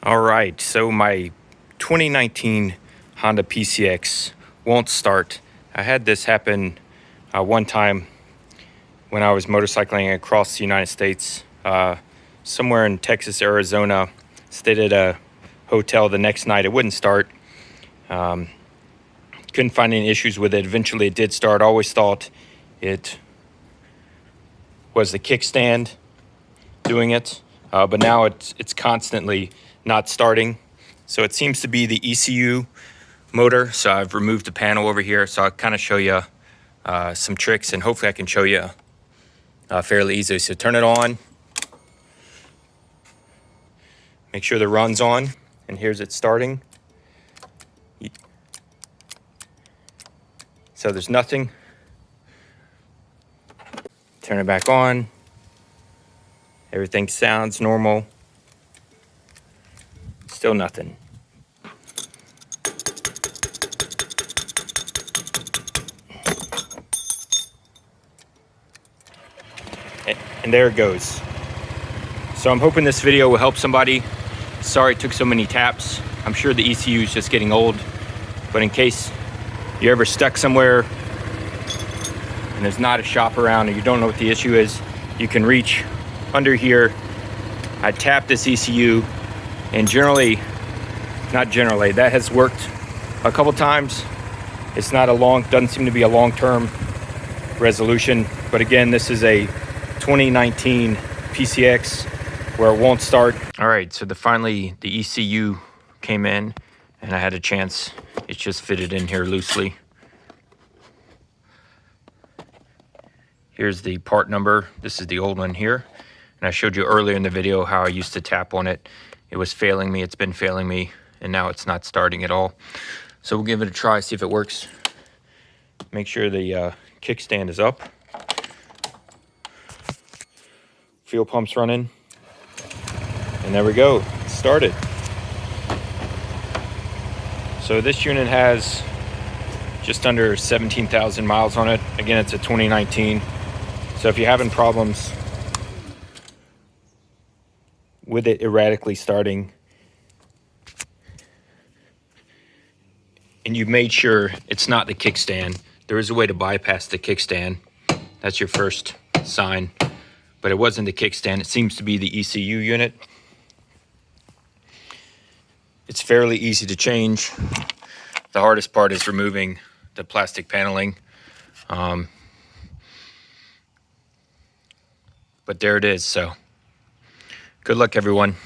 All right, so my 2019 Honda PCX won't start. I had this happen one time when I was motorcycling across the United States, somewhere in Texas, Arizona. Stayed at a hotel the next night. It wouldn't start. Couldn't find any issues with it. Eventually it did start. Always thought it was the kickstand doing it, but now it's constantly not starting. So it seems to be the ECU motor. So I've removed the panel over here. So I'll kind of show you some tricks, and hopefully I can show you fairly easily. So turn it on, make sure the run's on, and here's it starting. So there's nothing. Turn it back on. Everything sounds normal. Still nothing. And there it goes. So I'm hoping this video will help somebody. Sorry it took so many taps. I'm sure the ECU is just getting old, but in case you're ever stuck somewhere and there's not a shop around and you don't know what the issue is, you can reach under here. I tap this ECU, and that has worked a couple times. It's not doesn't seem to be a long-term resolution, but again, this is a 2019 PCX where it won't start. All right, so finally the ECU came in, and I had a chance. It's just fitted in here loosely. Here's the part number. This is the old one here. And I showed you earlier in the video how I used to tap on it. It was failing me, it's been failing me, and now it's not starting at all. So we'll give it a try, see if it works. Make sure the kickstand is up. Fuel pump's running. And there we go, it started. So this unit has just under 17,000 miles on it. Again, it's a 2019. So if you're having problems with it erratically starting, and you've made sure it's not the kickstand, there is a way to bypass the kickstand. That's your first sign, but it wasn't the kickstand. It seems to be the ECU unit. It's fairly easy to change. The hardest part is removing the plastic paneling. But there it is. So good luck, everyone.